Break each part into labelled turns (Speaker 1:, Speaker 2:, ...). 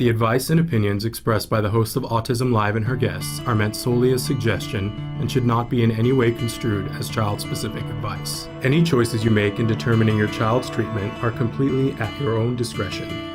Speaker 1: The advice and opinions expressed by the host of Autism Live and her guests are meant solely as suggestion and should not be in any way construed as child-specific advice. Any choices you make in determining your child's treatment are completely at your own discretion.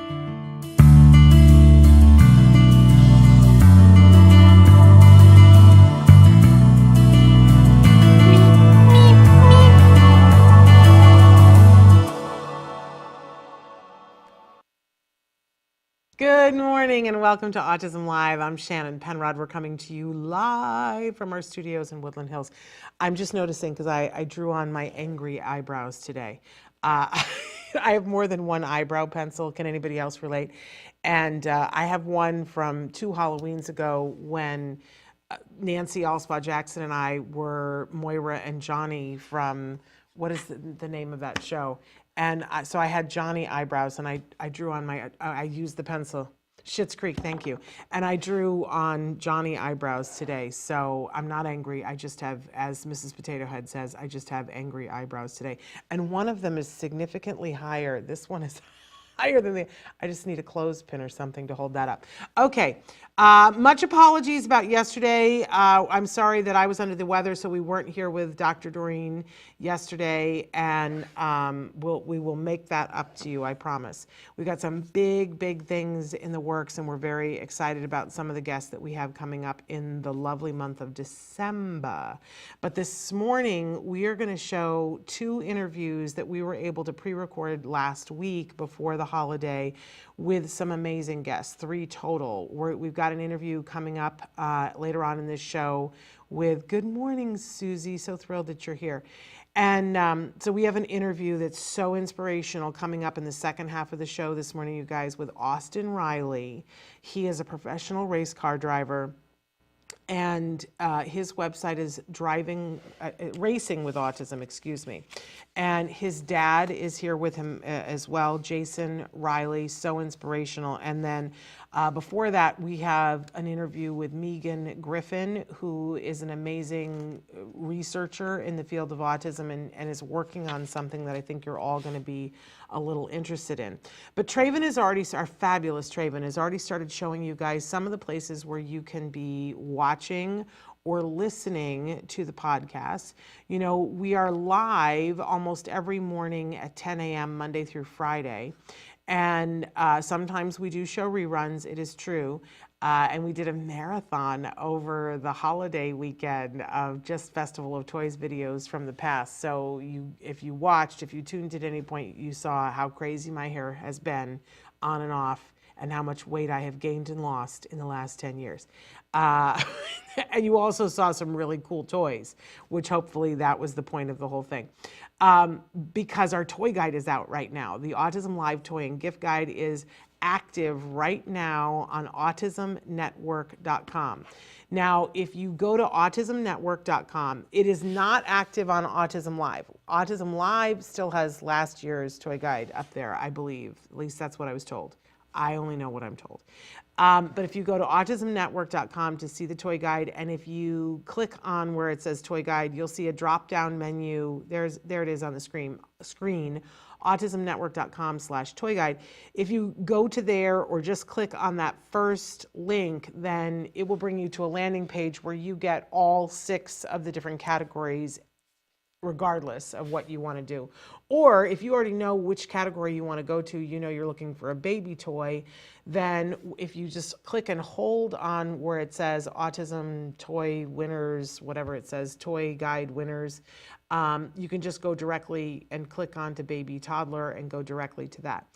Speaker 2: Good morning and welcome to Autism Live. I'm Shannon Penrod. We're coming to you live from our studios in Woodland Hills. I'm just noticing because I drew on my angry eyebrows today. I have more than one eyebrow pencil. Can anybody else relate? And I have one from 2 Halloweens ago when Nancy Allspaw Jackson and I were Moira and Johnny from, what is the name of that show? And so I had Johnny eyebrows, and I drew on I used the pencil. Schitt's Creek, thank you. And I drew on Johnny eyebrows today. So I'm not angry. I just have, as Mrs. Potato Head says, I just have angry eyebrows today. And one of them is significantly higher. This one is higher than the, I just need a clothespin or something to hold that up. Okay, much apologies about yesterday. I'm sorry that I was under the weather, so we weren't here with Dr. Doreen yesterday, and we will make that up to you, I promise. We got some big things in the works, and we're very excited about some of the guests that we have coming up in the lovely month of December. But this morning, we are going to show 2 interviews that we were able to pre-record last week before the holiday with some amazing guests, 3 total. We've got an interview coming up later on in this show with, good morning, Susie, so thrilled that you're here. And so we have an interview that's so inspirational coming up in the second half of the show this morning, you guys, with Austin Riley. He is a professional race car driver, and his website is Racing with Autism, excuse me. And his dad is here with him as well, Jason Riley, so inspirational. And then before that, we have an interview with Megan Griffin, who is an amazing researcher in the field of autism and is working on something that I think you're all going to be a little interested in. But Traven is already, our fabulous Traven, has already started showing you guys some of the places where you can be watching or listening to the podcast. You know, we are live almost every morning at 10 a.m. Monday through Friday. And sometimes we do show reruns, it is true. And we did a marathon over the holiday weekend of just Festival of Toys videos from the past. So if you tuned at any point, you saw how crazy my hair has been on and off and how much weight I have gained and lost in the last 10 years. And you also saw some really cool toys, which hopefully that was the point of the whole thing. Because our toy guide is out right now. The Autism Live Toy and Gift Guide is active right now on autismnetwork.com. Now, if you go to autismnetwork.com, it is not active on Autism Live. Autism Live still has last year's toy guide up there, I believe. At least that's what I was told. I only know what I'm told. But if you go to autismnetwork.com to see the toy guide, and if you click on where it says toy guide, you'll see a drop-down menu. There it is on the screen, autismnetwork.com/toy guide. If you go to there or just click on that first link, then it will bring you to a landing page where you get all 6 of the different categories regardless of what you want to do. Or if you already know which category you want to go to, you know you're looking for a baby toy, then if you just click and hold on where it says Autism Toy Winners, whatever it says, Toy Guide Winners, you can just go directly and click on to baby toddler and go directly to that.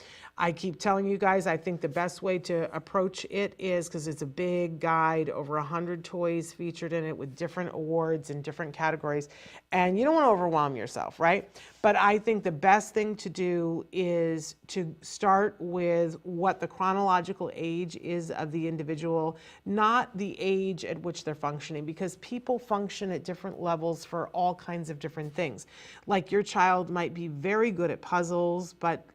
Speaker 2: I keep telling you guys, I think the best way to approach it is, because it's a big guide, over 100 toys featured in it with different awards in different categories, and you don't want to overwhelm yourself, right? But I think the best thing to do is to start with what the chronological age is of the individual, not the age at which they're functioning, because people function at different levels for all kinds of different things. Like your child might be very good at puzzles, but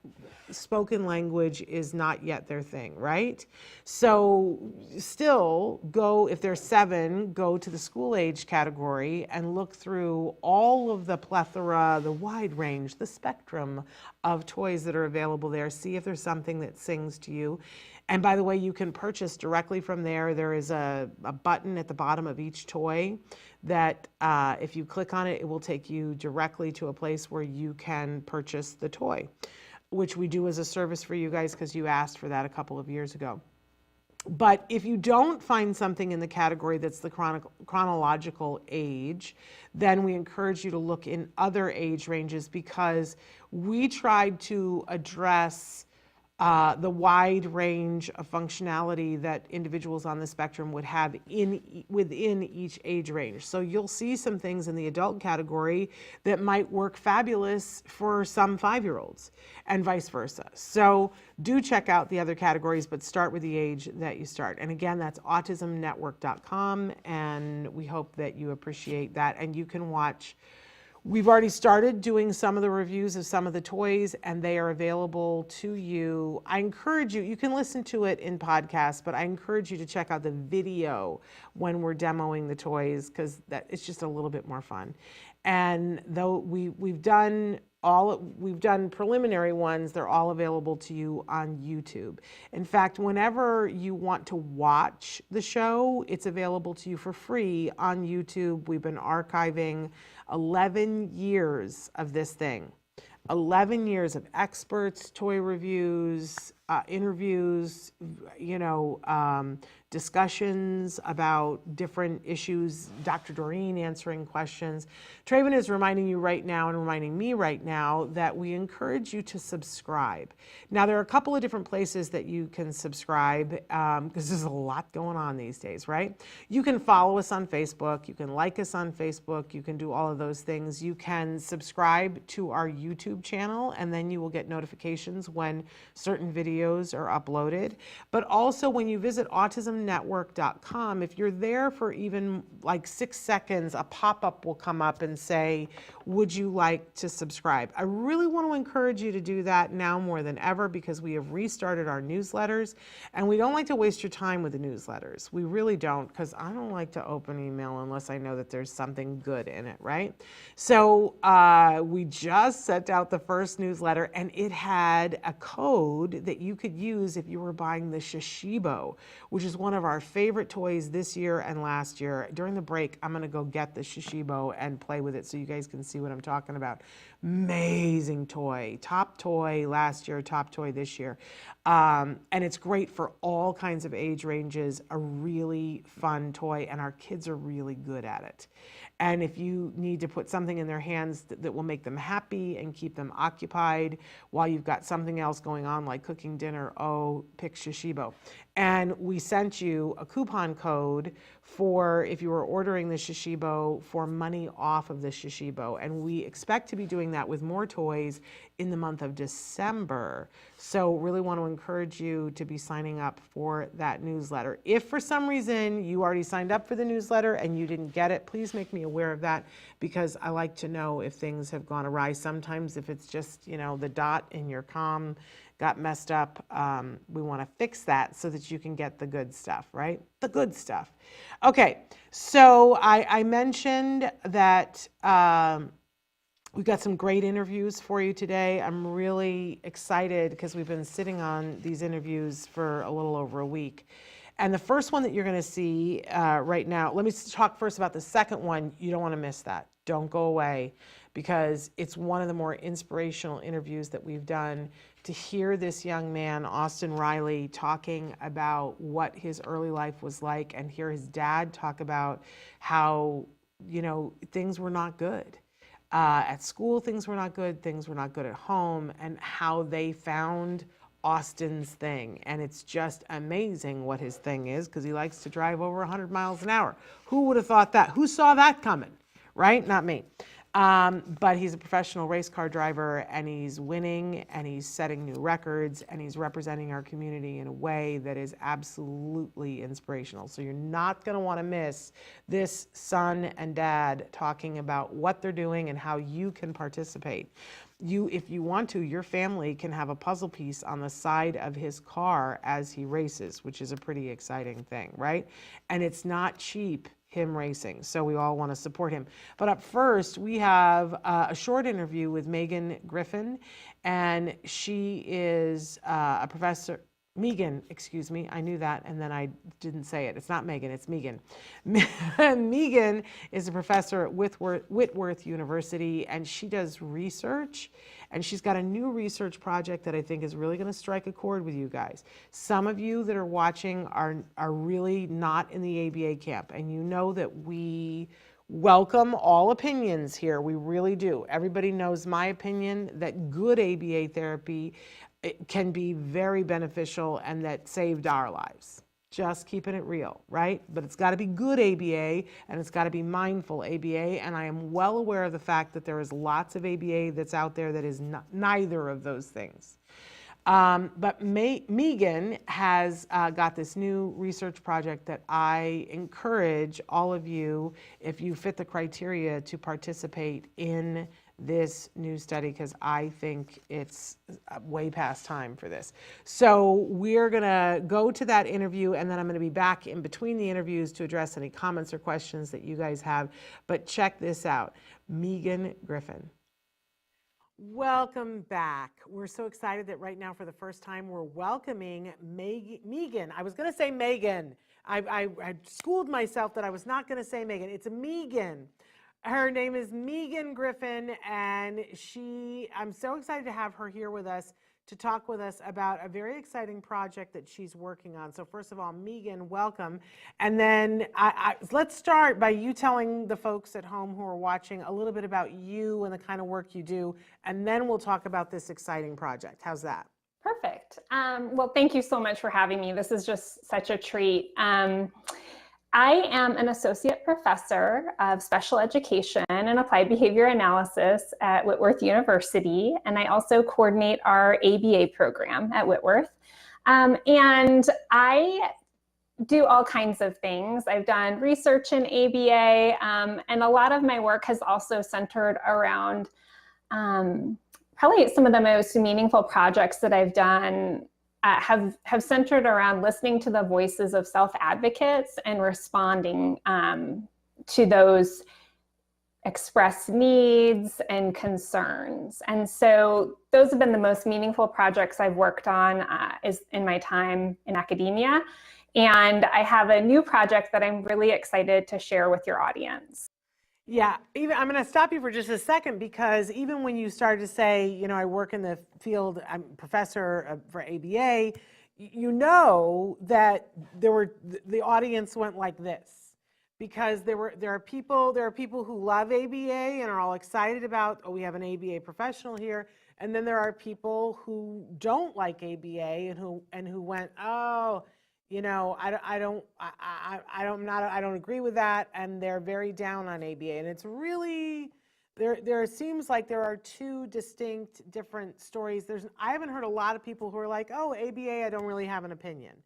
Speaker 2: spoken language is not yet their thing, right? So still go, if they're 7, go to the school age category and look through all of the plethora, the wide range, the spectrum of toys that are available there. See if there's something that sings to you. And by the way, you can purchase directly from there. There is a button at the bottom of each toy that if you click on it, it will take you directly to a place where you can purchase the toy, which we do as a service for you guys because you asked for that a couple of years ago. But if you don't find something in the category that's the chronological age, then we encourage you to look in other age ranges, because we tried to address the wide range of functionality that individuals on the spectrum would have within each age range. So you'll see some things in the adult category that might work fabulous for some 5-year-olds and vice versa. So do check out the other categories, but start with the age that you start. And again, that's autismnetwork.com, and we hope that you appreciate that. And you can watch. We've already started doing some of the reviews of some of the toys, and they are available to you. I encourage you, you can listen to it in podcasts, but I encourage you to check out the video when we're demoing the toys, because it's just a little bit more fun. And though we've done preliminary ones, they're all available to you on YouTube. In fact, whenever you want to watch the show, it's available to you for free on YouTube. We've been archiving 11 years of this thing. 11 years of experts, toy reviews, interviews, discussions about different issues, Dr. Doreen answering questions. Traven is reminding you right now and reminding me right now that we encourage you to subscribe. Now, there are a couple of different places that you can subscribe, because there's a lot going on these days, right? You can follow us on Facebook. You can like us on Facebook. You can do all of those things. You can subscribe to our YouTube channel, and then you will get notifications when certain videos are uploaded. But also, when you visit autismnetwork.com, if you're there for even like 6 seconds, a pop-up will come up and say, would you like to subscribe? I really want to encourage you to do that now more than ever, because we have restarted our newsletters, and we don't like to waste your time with the newsletters. We really don't, because I don't like to open email unless I know that there's something good in it, right? So we just sent out the first newsletter, and it had a code that you could use if you were buying the Shishibo, which is one of our favorite toys this year and last year. During the break, I'm going to go get the Shishibo and play with it so you guys can see what I'm talking about. Amazing toy. Top toy last year, top toy this year. And it's great for all kinds of age ranges. A really fun toy, and our kids are really good at it. And if you need to put something in their hands that will make them happy and keep them occupied while you've got something else going on like cooking dinner, pick Shishibo. And we sent you a coupon code for, if you were ordering the Shishibo, for money off of the Shishibo. And we expect to be doing that with more toys in the month of December. So really want to encourage you to be signing up for that newsletter. If for some reason you already signed up for the newsletter and you didn't get it, please make me aware of that, because I like to know if things have gone awry. Sometimes if it's just, the dot in your comm got messed up, we want to fix that so that you can get the good stuff, right? The good stuff. Okay, so I mentioned that we've got some great interviews for you today. I'm really excited because we've been sitting on these interviews for a little over a week. And the first one that you're going to see right now, let me talk first about the second one. You don't want to miss that. Don't go away, because it's one of the more inspirational interviews that we've done. To hear this young man, Austin Riley, talking about what his early life was like, and hear his dad talk about how, things were not good. At school, things were not good at home, and how they found Austin's thing. And it's just amazing what his thing is, because he likes to drive over 100 miles an hour. Who would have thought that? Who saw that coming? Right? Not me. But he's a professional race car driver, and he's winning, and he's setting new records, and he's representing our community in a way that is absolutely inspirational. So you're not going to want to miss this son and dad talking about what they're doing and how you can participate. If you want to, your family can have a puzzle piece on the side of his car as he races, which is a pretty exciting thing, right? And it's not cheap, him racing, so we all want to support him. But up first, we have a short interview with Griffin, and she is a professor Megan, excuse me, I knew that and then I didn't say it. It's not Megan, it's Megan. Megan is a professor at Whitworth University, and she does research, and she's got a new research project that I think is really going to strike a chord with you guys. Some of you that are watching are really not in the ABA camp, and you know that we welcome all opinions here. We really do. Everybody knows my opinion that good ABA therapy, it can be very beneficial and that saved our lives. Just keeping it real, right? But it's got to be good ABA and it's got to be mindful ABA. And I am well aware of the fact that there is lots of ABA that's out there that is neither of those things. But Megan has got this new research project that I encourage all of you, if you fit the criteria, to participate in this new study, because I think it's way past time for this. So we're going to go to that interview, and then I'm going to be back in between the interviews to address any comments or questions that you guys have. But check this out. Megan Griffin. Welcome back. We're so excited that right now, for the first time, we're welcoming Megan. I was going to say Megan. I schooled myself that I was not going to say Megan. It's Megan. Her name is Megan Griffin, and I'm so excited to have her here with us to talk with us about a very exciting project that she's working on. So first of all, Megan, welcome. And then let's start by you telling the folks at home who are watching a little bit about you and the kind of work you do, and then we'll talk about this exciting project. How's that?
Speaker 3: Perfect. Well, thank you so much for having me. This is just such a treat. I am an associate professor of special education and applied behavior analysis at Whitworth University, and I also coordinate our ABA program at Whitworth. And I do all kinds of things. I've done research in ABA, and a lot of my work has also centered around probably some of the most meaningful projects that I've done have centered around listening to the voices of self-advocates and responding to those expressed needs and concerns. And so those have been the most meaningful projects I've worked on is in my time in academia. And I have a new project that I'm really excited to share with your audience.
Speaker 2: Yeah, I'm going to stop you for just a second, because even when you started to say, you know, I work in the field, I'm a professor for ABA, you know that the audience went like this, because there are people who love ABA and are all excited about, oh, we have an ABA professional here, and then there are people who don't like ABA and who went, oh, you know, I don't agree with that, and they're very down on ABA. And it's really, there seems like there are two distinct different stories. I haven't heard a lot of people who are like, oh, ABA, I don't really have an opinion,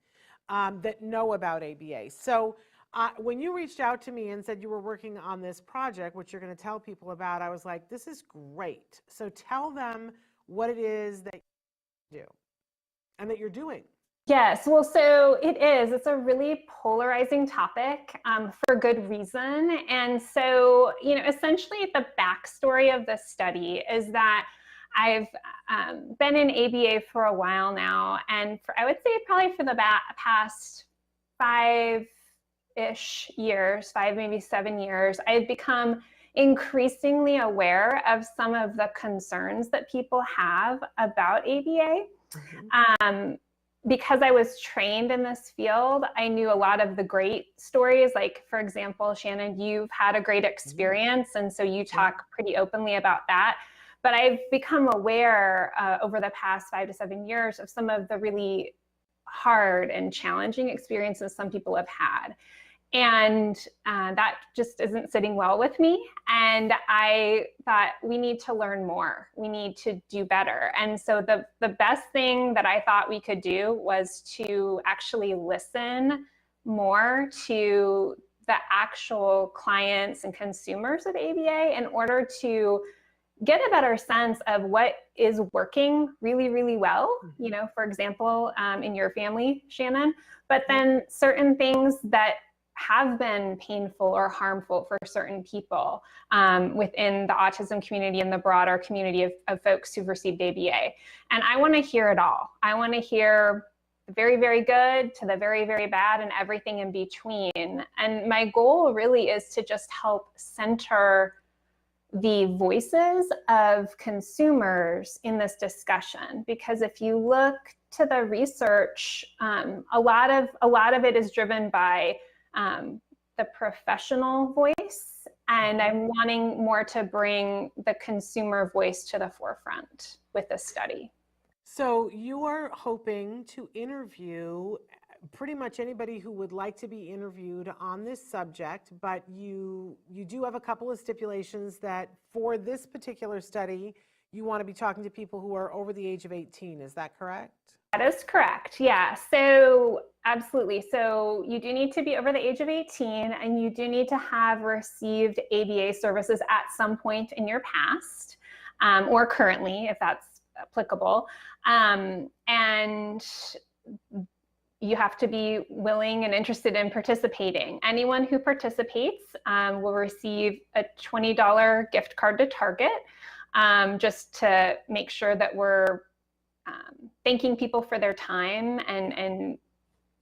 Speaker 2: that know about ABA. So when you reached out to me and said you were working on this project, which you're going to tell people about, I was like, this is great. So tell them what it is that you do and that you're doing.
Speaker 3: Yes, well, so it's a really polarizing topic for good reason. And so, you know, essentially the backstory of this study is that I've been in ABA for a while now, and I would say probably for the past 5-ish years, 5, maybe 7 years, I've become increasingly aware of some of the concerns that people have about ABA. Mm-hmm. Because I was trained in this field, I knew a lot of the great stories. Like, for example, Shannon, you've had a great experience, and so you talk pretty openly about that. But I've become aware over the past 5 to 7 years of some of the really hard and challenging experiences some people have had. And that just isn't sitting well with me. And I thought, we need to learn more. We need to do better. And so the best thing that I thought we could do was to actually listen more to the actual clients and consumers of ABA in order to get a better sense of what is working really, really well, you know, for example, in your family, Shannon, but then certain things that have been painful or harmful for certain people within the autism community and the broader community of folks who've received ABA. And I want to hear it all. I want to hear very, very good to the very, very bad and everything in between. And my goal really is to just help center the voices of consumers in this discussion, because if you look to the research, a lot of it is driven by the professional voice, and I'm wanting more to bring the consumer voice to the forefront with this study.
Speaker 2: So you are hoping to interview pretty much anybody who would like to be interviewed on this subject, but you do have a couple of stipulations that for this particular study, you want to be talking to people who are over the age of 18. Is that correct?
Speaker 3: That is correct. Yeah. So absolutely. So you do need to be over the age of 18, and you do need to have received ABA services at some point in your past, or currently, if that's applicable. And you have to be willing and interested in participating. Anyone who participates will receive a $20 gift card to Target, just to make sure that we're thanking people for their time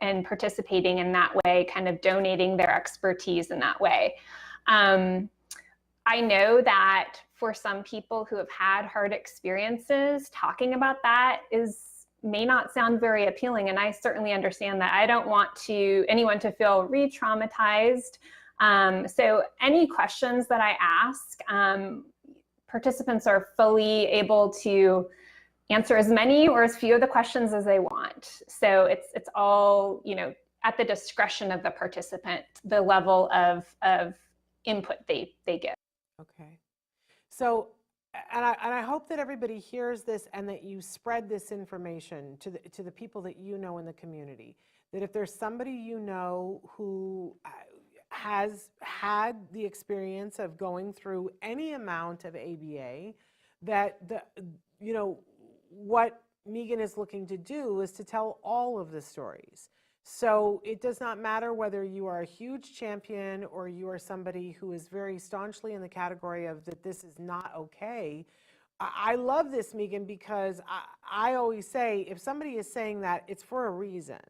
Speaker 3: and participating in that way, kind of donating their expertise in that way. I know that for some people who have had hard experiences, talking about that may not sound very appealing, and I certainly understand that. I don't want anyone to feel re-traumatized. So any questions that I ask, participants are fully able to answer as many or as few of the questions as they want. So it's all, at the discretion of the participant, the level of input they give.
Speaker 2: Okay. So, and I hope that everybody hears this and that you spread this information to the people that you know in the community, that if there's somebody you know who has had the experience of going through any amount of ABA, that what Megan is looking to do is to tell all of the stories. So it does not matter whether you are a huge champion or you are somebody who is very staunchly in the category of that this is not okay. I love this, Megan, because I always say if somebody is saying that, it's for a reason.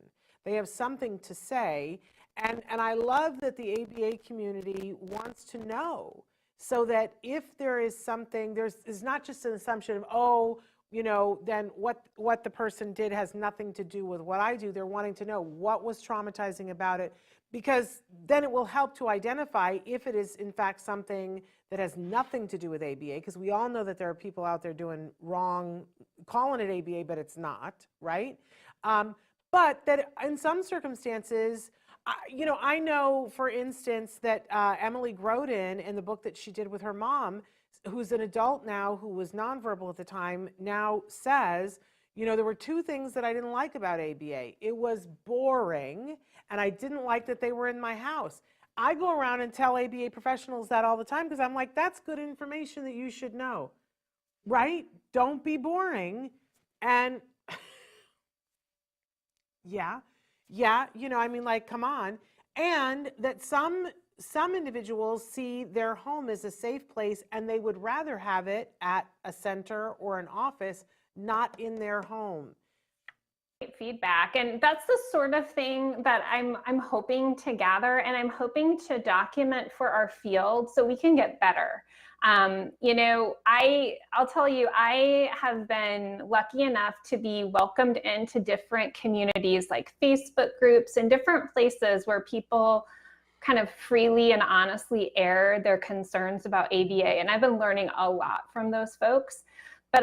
Speaker 2: They have something to say. And I love that the ABA community wants to know, so that if there is something, there's not just an assumption of, then what the person did has nothing to do with what I do. They're wanting to know what was traumatizing about it, because then it will help to identify if it is in fact something that has nothing to do with ABA, because we all know that there are people out there doing wrong, calling it ABA, but it's not, right? But that in some circumstances, I know, for instance, that Emily Grodin, in the book that she did with her mom, who's an adult now, who was nonverbal at the time, now says, there were two things that I didn't like about ABA. It was boring, and I didn't like that they were in my house. I go around and tell ABA professionals that all the time, because I'm like, that's good information that you should know, right? Don't be boring. And yeah, come on. And that some individuals see their home as a safe place, and they would rather have it at a center or an office, not in their home.
Speaker 3: Feedback, and that's the sort of thing that I'm hoping to gather, and I'm hoping to document for our field so we can get better. I'll tell you, I have been lucky enough to be welcomed into different communities like Facebook groups and different places where people kind of freely and honestly air their concerns about ABA. And I've been learning a lot from those folks. But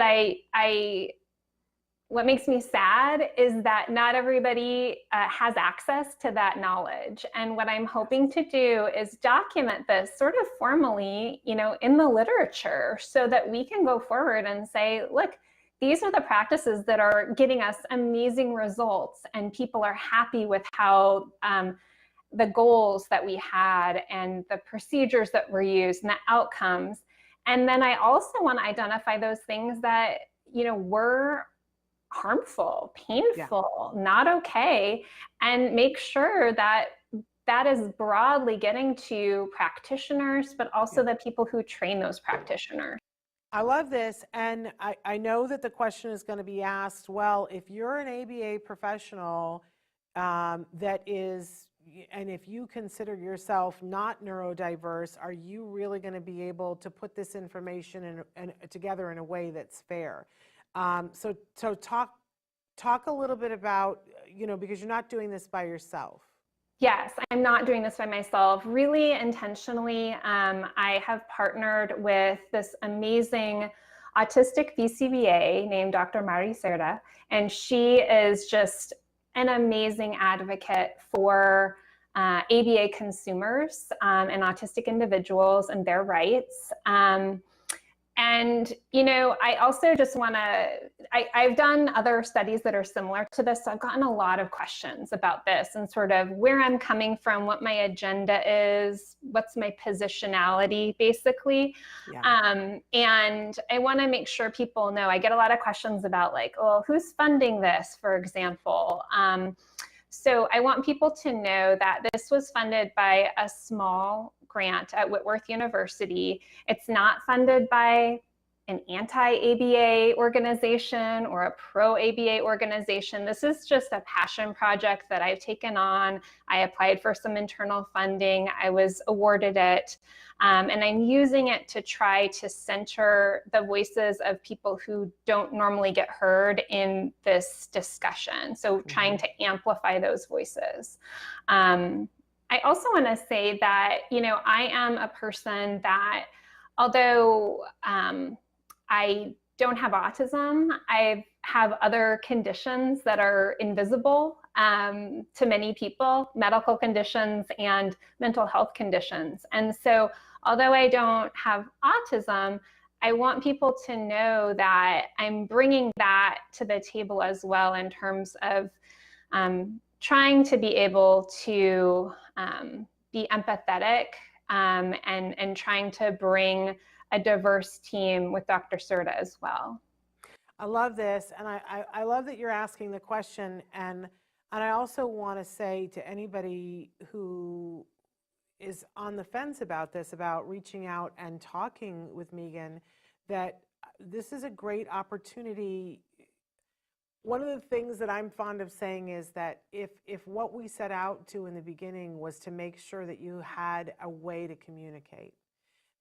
Speaker 3: what makes me sad is that not everybody has access to that knowledge. And what I'm hoping to do is document this sort of formally, in the literature, so that we can go forward and say, look, these are the practices that are getting us amazing results, and people are happy with how the goals that we had and the procedures that were used and the outcomes. And then I also want to identify those things that, were harmful, painful, not okay, and make sure that that is broadly getting to practitioners, but also the people who train those practitioners.
Speaker 2: I love this. And I know that the question is going to be asked, well, if you're an ABA professional that is, and if you consider yourself not neurodiverse, are you really going to be able to put this information together in a way that's fair? So talk a little bit about, because you're not doing this by yourself.
Speaker 3: Yes, I'm not doing this by myself. Really intentionally, I have partnered with this amazing autistic BCBA named Dr. Mari Cerda, and she is just an amazing advocate for ABA consumers and autistic individuals and their rights. And, I also just want to, I've done other studies that are similar to this. So I've gotten a lot of questions about this and sort of where I'm coming from, what my agenda is, what's my positionality, basically.
Speaker 2: Yeah.
Speaker 3: And I want to make sure people know, I get a lot of questions about like, oh, who's funding this, for example. So I want people to know that this was funded by a small grant at Whitworth University. It's not funded by an anti-ABA organization or a pro-ABA organization. This is just a passion project that I've taken on. I applied for some internal funding. I was awarded it. And I'm using it to try to center the voices of people who don't normally get heard in this discussion. So trying to amplify those voices. I also want to say that, I am a person that, although I don't have autism, I have other conditions that are invisible to many people, medical conditions and mental health conditions. And so, although I don't have autism, I want people to know that I'm bringing that to the table as well in terms of trying to be able to be empathetic and trying to bring a diverse team with Dr. Cerda as well.
Speaker 2: I love this, and I love that you're asking the question, and I also want to say to anybody who is on the fence about this, about reaching out and talking with Megan, that this is a great opportunity. One of the things that I'm fond of saying is that if what we set out to in the beginning was to make sure that you had a way to communicate,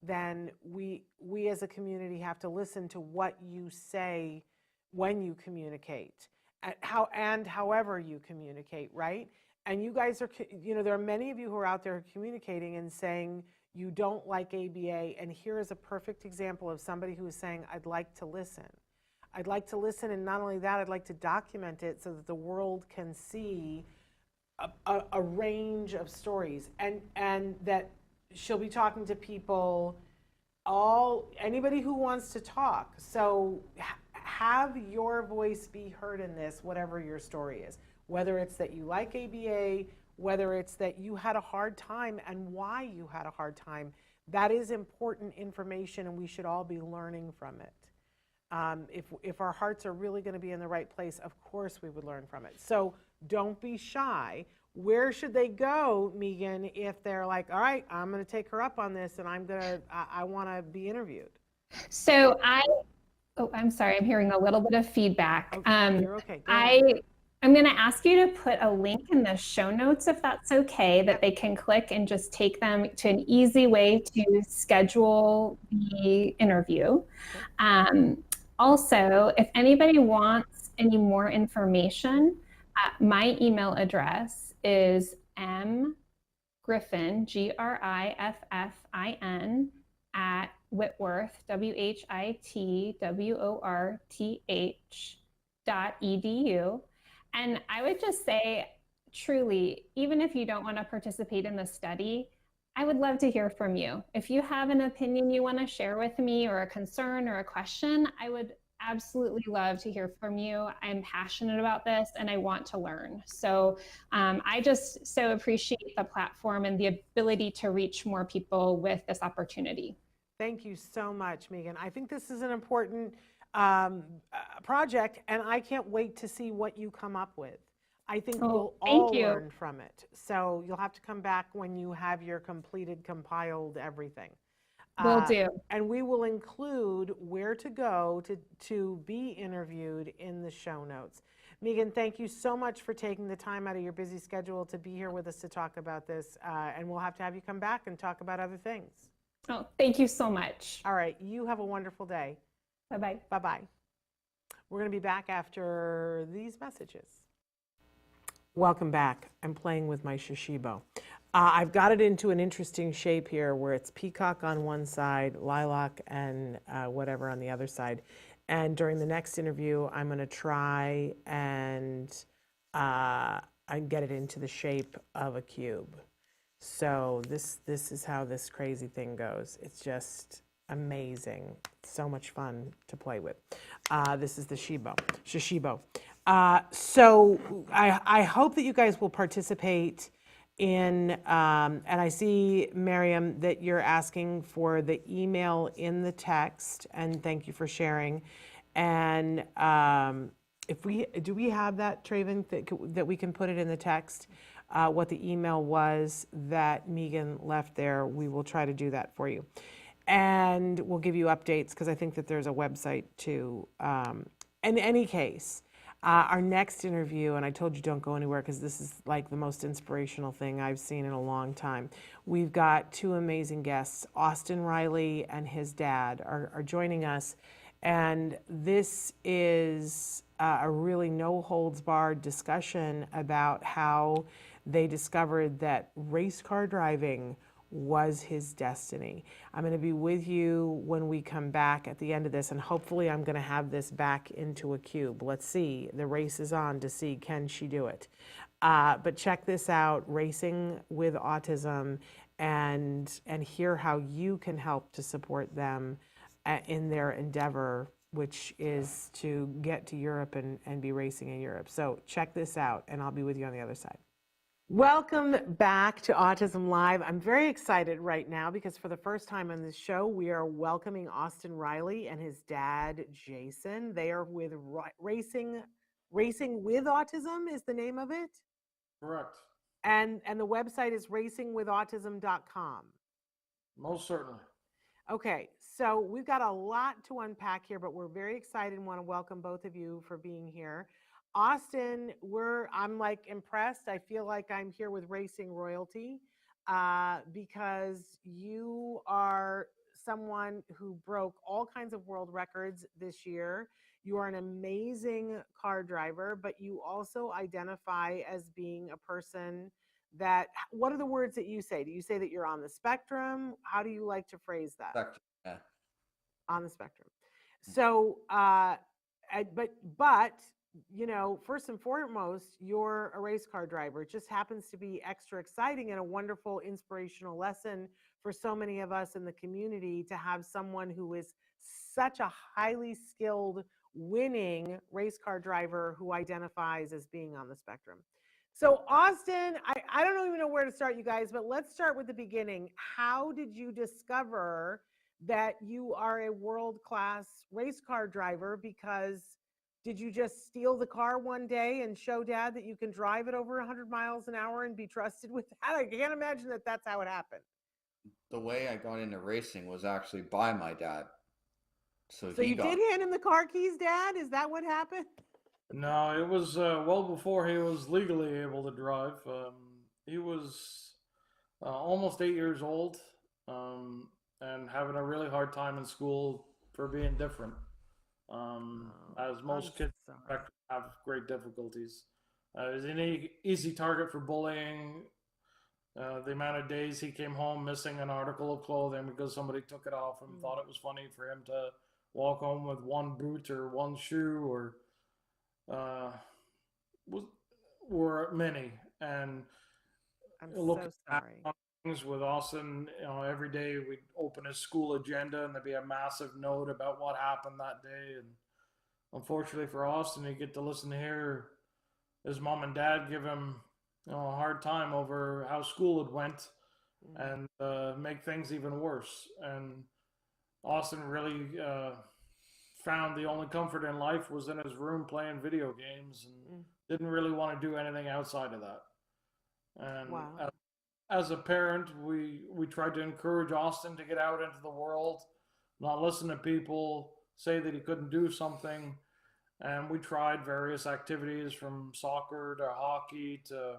Speaker 2: then we as a community have to listen to what you say when you communicate, and however you communicate, right? And you guys are, there are many of you who are out there communicating and saying you don't like ABA, and here is a perfect example of somebody who is saying, I'd like to listen. I'd like to listen, and not only that, I'd like to document it so that the world can see a range of stories, and that she'll be talking to people, anybody who wants to talk. So have your voice be heard in this, whatever your story is, whether it's that you like ABA, whether it's that you had a hard time and why you had a hard time. That is important information, and we should all be learning from it. If our hearts are really going to be in the right place, of course we would learn from it. So don't be shy. Where should they go, Megan, if they're like, all right, I'm going to take her up on this, and I want to be interviewed?
Speaker 3: So I'm sorry, I'm hearing a little bit of feedback.
Speaker 2: Okay, you're okay. Go ahead.
Speaker 3: I'm going to ask you to put a link in the show notes, if that's okay, that they can click and just take them to an easy way to schedule the interview. Also, if anybody wants any more information, my email address is mgriffin, Griffin, at Whitworth, WHITWORTH.edu. And I would just say, truly, even if you don't want to participate in the study, I would love to hear from you. If you have an opinion you want to share with me, or a concern or a question, I would absolutely love to hear from you. I'm passionate about this and I want to learn. So I just so appreciate the platform and the ability to reach more people with this opportunity.
Speaker 2: Thank you so much, Megan. I think this is an important project, and I can't wait to see what you come up with. I think we'll all learn from it. So you'll have to come back when you have your compiled everything.
Speaker 3: Will do.
Speaker 2: And we will include where to go to be interviewed in the show notes. Megan, thank you so much for taking the time out of your busy schedule to be here with us to talk about this. And we'll have to have you come back and talk about other things.
Speaker 3: Oh, thank you so much.
Speaker 2: All right. You have a wonderful day.
Speaker 3: Bye-bye.
Speaker 2: Bye-bye. We're going to be back after these messages. Welcome back. I'm playing with my Shishibo. I've got it into an interesting shape here where it's peacock on one side, lilac and whatever on the other side. And during the next interview, I'm going to try and get it into the shape of a cube. So this is how this crazy thing goes. It's just amazing. So much fun to play with. This is the Shishibo. So I hope that you guys will participate in, and I see, Miriam, that you're asking for the email in the text, and thank you for sharing. And do we have that, Traven, that we can put it in the text? What the email was that Megan left there, we will try to do that for you. And we'll give you updates because I think that there's a website too. In any case, our next interview, and I told you don't go anywhere because this is like the most inspirational thing I've seen in a long time. We've got two amazing guests. Austin Riley and his dad are joining us. And this is a really no-holds-barred discussion about how they discovered that race car driving was his destiny. I'm going to be with you when we come back at the end of this, and hopefully I'm going to have this back into a cube. Let's see. The race is on to see, can she do it? But check this out, Racing with Autism, and hear how you can help to support them in their endeavor, which is to get to Europe and be racing in Europe. So check this out, and I'll be with you on the other side. Welcome back to Autism Live. I'm very excited right now because for the first time on this show, we are welcoming Austin Riley and his dad, Jason. They are with Racing with Autism is the name of it?
Speaker 4: Correct.
Speaker 2: And the website is racingwithautism.com.
Speaker 4: Most certainly.
Speaker 2: Okay, so we've got a lot to unpack here, but we're very excited and want to welcome both of you for being here. Austin, I'm like impressed. I feel like I'm here with racing royalty because you are someone who broke all kinds of world records this year. You are an amazing car driver, but you also identify as being a person that, what are the words that you say? Do you say that you're on the spectrum? How do you like to phrase that?
Speaker 4: Spectrum, yeah.
Speaker 2: On the spectrum. So, but you know, first and foremost, you're a race car driver. It just happens to be extra exciting and a wonderful inspirational lesson for so many of us in the community to have someone who is such a highly skilled, winning race car driver who identifies as being on the spectrum. So Austin, I don't even know where to start, you guys, but let's start with the beginning. How did you discover that you are a world-class race car driver? Because did you just steal the car one day and show dad that you can drive it over 100 miles an hour and be trusted with that? I can't imagine that that's how it happened.
Speaker 4: The way I got into racing was actually by my dad. So
Speaker 2: you did hand him the car keys, Dad? Is that what happened?
Speaker 5: No, it was well before he was legally able to drive. He was almost 8 years old and having a really hard time in school for being different. As most kids have great difficulties. It was an easy target for bullying. The amount of days he came home missing an article of clothing because somebody took it off him, thought it was funny for him to walk home with one boot or one shoe, or were many. And
Speaker 2: I'm so sorry.
Speaker 5: Things with Austin, you know, every day we'd open his school agenda and there'd be a massive note about what happened that day. And unfortunately for Austin, you get to listen to hear his mom and dad give him, you know, a hard time over how school had went and make things even worse. And Austin really found the only comfort in life was in his room playing video games and didn't really want to do anything outside of that. And
Speaker 2: wow.
Speaker 5: as a parent, we tried to encourage Austin to get out into the world, not listen to people say that he couldn't do something. And we tried various activities from soccer to hockey to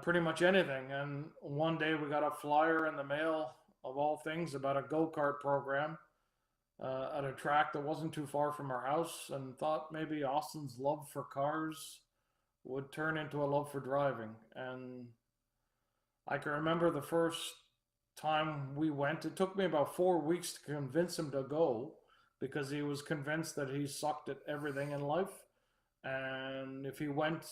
Speaker 5: pretty much anything. And one day we got a flyer in the mail, of all things, about a go-kart program at a track that wasn't too far from our house, and thought maybe Austin's love for cars would turn into a love for driving. And I can remember the first time we went, it took me about 4 weeks to convince him to go, because he was convinced that he sucked at everything in life. And if he went,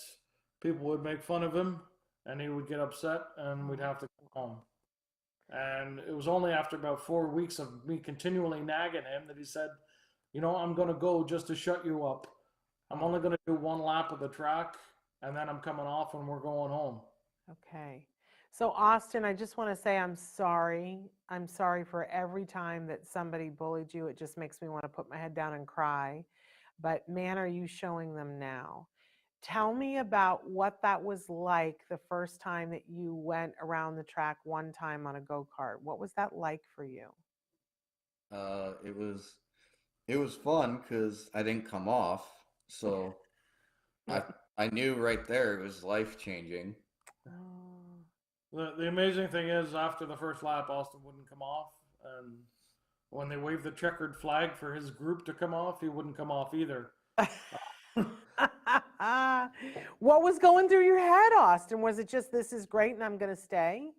Speaker 5: people would make fun of him and he would get upset and we'd have to go home. And it was only after about 4 weeks of me continually nagging him that he said, you know, I'm going to go just to shut you up. I'm only going to do one lap of the track and then I'm coming off and we're going home.
Speaker 2: Okay. So Austin, I just want to say I'm sorry. I'm sorry for every time that somebody bullied you. It just makes me want to put my head down and cry. But man, are you showing them now. Tell me about what that was like the first time that you went around the track one time on a go-kart. What was that like for you?
Speaker 4: It was fun because I didn't come off, so I knew right there it was life changing.
Speaker 5: The amazing thing is, after the first lap, Austin wouldn't come off, and when they waved the checkered flag for his group to come off, he wouldn't come off either.
Speaker 2: What was going through your head, Austin? Was it just, this is great and I'm going to stay?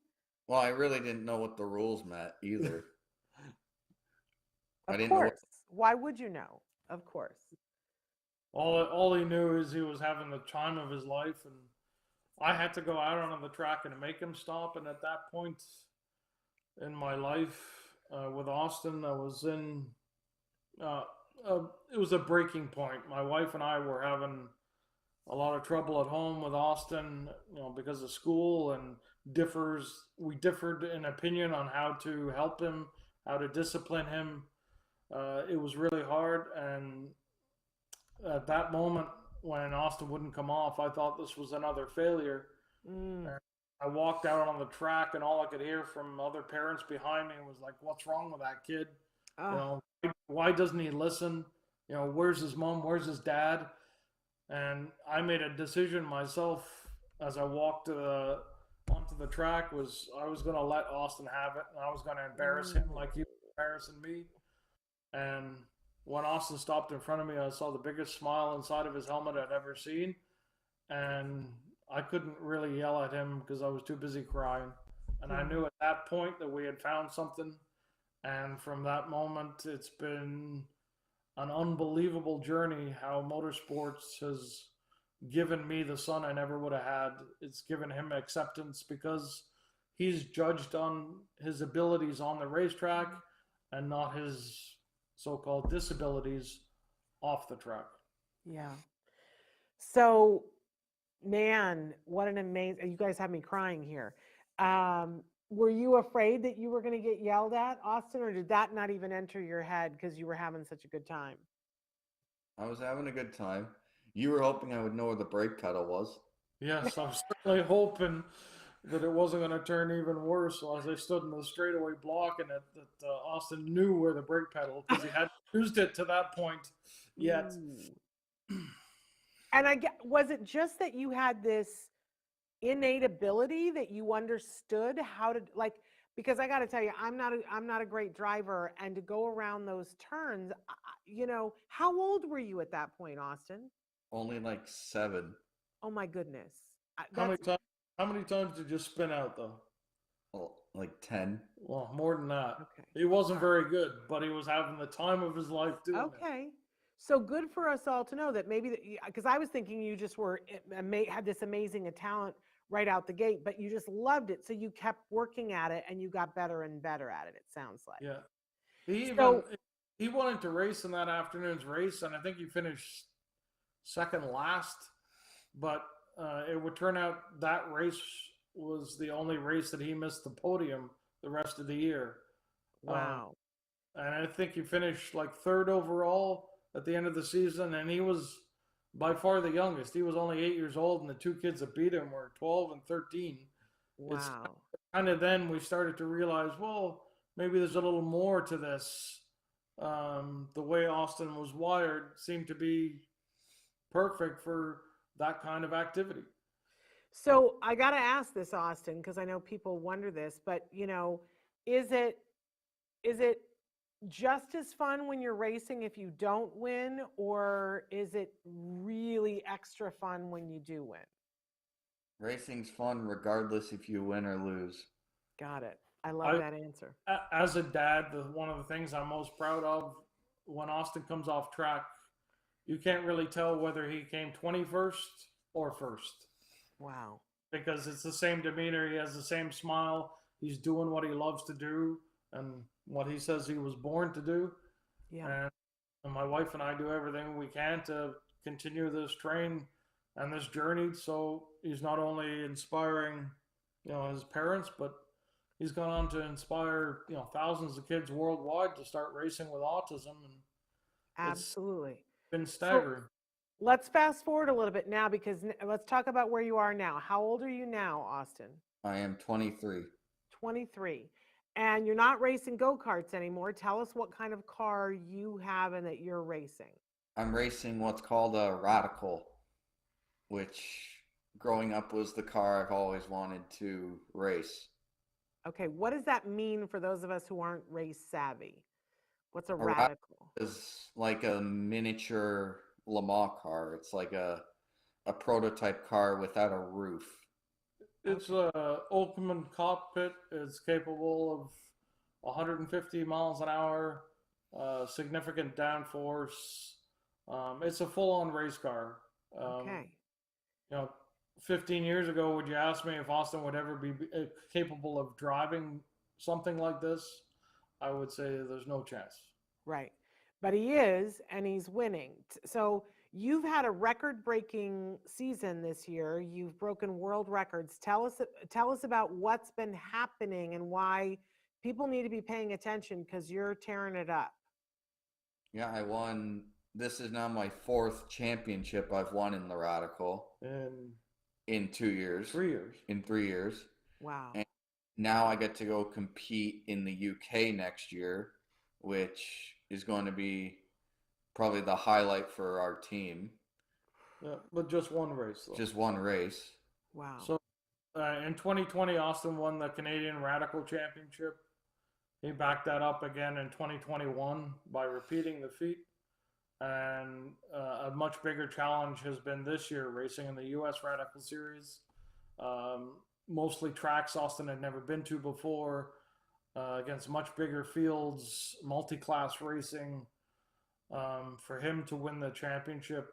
Speaker 4: Well, I really didn't know what the rules meant either.
Speaker 2: Of course. Why would you know? Of course.
Speaker 5: All he knew is he was having the time of his life, and I had to go out on the track and make him stop. And at that point in my life with Austin, I was in, it was a breaking point. My wife and I were having a lot of trouble at home with Austin, you know, because of school, and we differed in opinion on how to help him, how to discipline him. It was really hard. And at that moment, when Austin wouldn't come off, I thought this was another failure. And I walked out on the track, and all I could hear from other parents behind me was like, "What's wrong with that kid? You know, why doesn't he listen? You know, where's his mom? Where's his dad?" And I made a decision myself as I walked onto the track, was I was going to let Austin have it, and I was going to embarrass him like he was embarrassing me. And when Austin stopped in front of me, I saw the biggest smile inside of his helmet I'd ever seen. And I couldn't really yell at him because I was too busy crying. And I knew at that point that we had found something. And from that moment, it's been an unbelievable journey how motorsports has given me the son I never would have had. It's given him acceptance because he's judged on his abilities on the racetrack and not his so-called disabilities off the track.
Speaker 2: Yeah. So, man, what an amazing, you guys have me crying here. Were you afraid that you were going to get yelled at, Austin, or did that not even enter your head because you were having such a good time?
Speaker 4: I was having a good time. You were hoping I would know where the brake pedal was.
Speaker 5: Yes, I was certainly hoping that it wasn't going to turn even worse. So as I stood in the straightaway blocking it, that Austin knew where the brake pedal, because he hadn't used it to that point yet.
Speaker 2: And was it just that you had this innate ability that you understood how to, like, because I got to tell you, I'm not a great driver, and to go around those turns, you know, how old were you at that point, Austin?
Speaker 4: Only like 7.
Speaker 2: Oh my goodness.
Speaker 5: How many times did you spin out though?
Speaker 4: Oh, like 10.
Speaker 5: Well, more than that.
Speaker 2: Okay.
Speaker 5: He wasn't very good, but he was having the time of his life doing it.
Speaker 2: Okay. So good for us all to know that maybe, because I was thinking you just had this amazing talent right out the gate, but you just loved it. So you kept working at it and you got better and better at it, it sounds like.
Speaker 5: Yeah. He wanted to race in that afternoon's race, and I think he finished second last, but it would turn out that race was the only race that he missed the podium the rest of the year.
Speaker 2: Wow.
Speaker 5: And I think he finished like 3rd overall at the end of the season, and he was by far the youngest. He was only 8 years old, and the 2 kids that beat him were 12 and 13. it's
Speaker 2: Wow.
Speaker 5: kind of then we started to realize, well, maybe there's a little more to this. The way Austin was wired seemed to be perfect for that kind of activity.
Speaker 2: So I got to ask this, Austin, because I know people wonder this, but is it just as fun when you're racing if you don't win, or is it really extra fun when you do win?
Speaker 4: Racing's fun regardless if you win or lose.
Speaker 2: Got it. I love that answer.
Speaker 5: As a dad, one of the things I'm most proud of when Austin comes off track, you can't really tell whether he came 21st or first.
Speaker 2: Wow.
Speaker 5: Because it's the same demeanor. He has the same smile. He's doing what he loves to do and what he says he was born to do.
Speaker 2: Yeah.
Speaker 5: And my wife and I do everything we can to continue this train and this journey. So he's not only inspiring, his parents, but he's gone on to inspire, thousands of kids worldwide to start racing with autism. And
Speaker 2: Absolutely.
Speaker 5: it's been staggering.
Speaker 2: So let's fast forward a little bit now, because let's talk about where you are now. How old are you now, Austin?
Speaker 4: I am 23.
Speaker 2: 23. And you're not racing go-karts anymore. Tell us what kind of car you have and that you're racing.
Speaker 4: I'm racing what's called a Radical, which growing up was the car I've always wanted to race.
Speaker 2: Okay, what does that mean for those of us who aren't race savvy? What's a Radical?
Speaker 4: It's like a miniature Le Mans car. It's like a prototype car without a roof.
Speaker 5: It's a Oakman cockpit. It's capable of 150 miles an hour, significant downforce. It's a full-on race car.
Speaker 2: Okay.
Speaker 5: 15 years ago, would you ask me if Austin would ever be capable of driving something like this? I would say there's no chance.
Speaker 2: Right. But he is, and he's winning. So you've had a record-breaking season this year. You've broken world records. Tell us about what's been happening and why people need to be paying attention, because you're tearing it up.
Speaker 4: Yeah, I won. This is now my 4th championship I've won in the Radical. In 2 years.
Speaker 5: 3 years.
Speaker 4: In 3 years.
Speaker 2: Wow.
Speaker 4: And now I get to go compete in the UK next year, which is going to be probably the highlight for our team.
Speaker 5: Yeah, but just one race, though.
Speaker 4: Just one race.
Speaker 2: Wow.
Speaker 5: So in 2020, Austin won the Canadian Radical Championship. He backed that up again in 2021 by repeating the feat. And a much bigger challenge has been this year, racing in the U.S. Radical Series. Mostly tracks Austin had never been to before, against much bigger fields, multi-class racing. For him to win the championship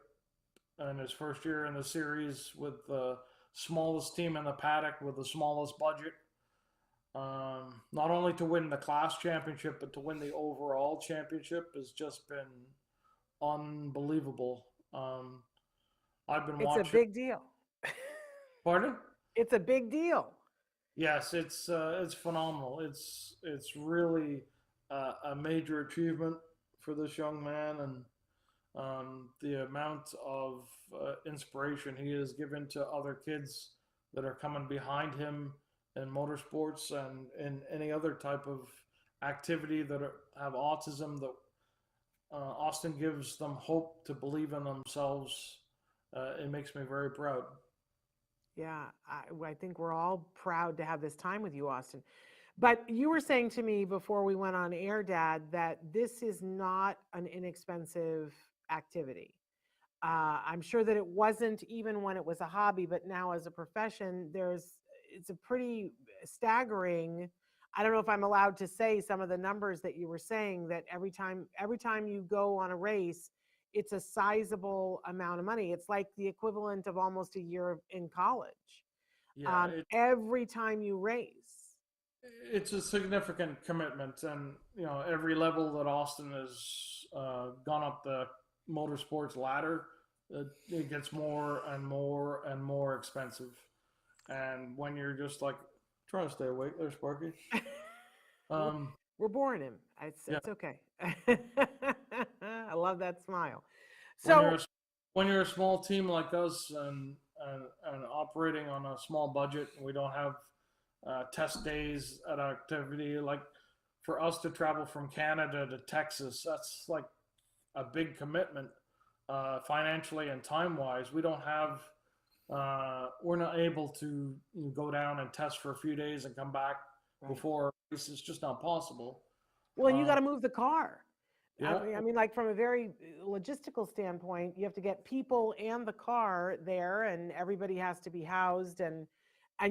Speaker 5: in his first year in the series with the smallest team in the paddock with the smallest budget, not only to win the class championship, but to win the overall championship has just been unbelievable. I've been watching.
Speaker 2: It's a big deal.
Speaker 5: Pardon?
Speaker 2: It's a big deal.
Speaker 5: Yes, it's phenomenal. It's really a major achievement for this young man, and the amount of inspiration he has given to other kids that are coming behind him in motorsports and in any other type of activity that have autism, that Austin gives them hope to believe in themselves. It makes me very proud.
Speaker 2: Yeah, I think we're all proud to have this time with you, Austin. But you were saying to me before we went on air, Dad, that this is not an inexpensive activity. I'm sure that it wasn't even when it was a hobby, but now as a profession, it's a pretty staggering. I don't know if I'm allowed to say some of the numbers that you were saying, that every time you go on a race, it's a sizable amount of money. It's like the equivalent of almost a year in college.
Speaker 5: Yeah,
Speaker 2: every time you race.
Speaker 5: It's a significant commitment, and every level that Austin has gone up the motorsports ladder, it gets more and more and more expensive. And when you're just like, try to stay awake there, Sparky.
Speaker 2: We're boring him. It's okay. I love that smile.
Speaker 5: So when you're a small team like us and operating on a small budget, and we don't have test days at activity. Like for us to travel from Canada to Texas, that's like a big commitment financially and time wise. We don't have, we're not able to go down and test for a few days and come back before race. It's just not possible.
Speaker 2: Well, and you got to move the car.
Speaker 5: Yeah.
Speaker 2: I mean, like from a very logistical standpoint, you have to get people and the car there, and everybody has to be housed. And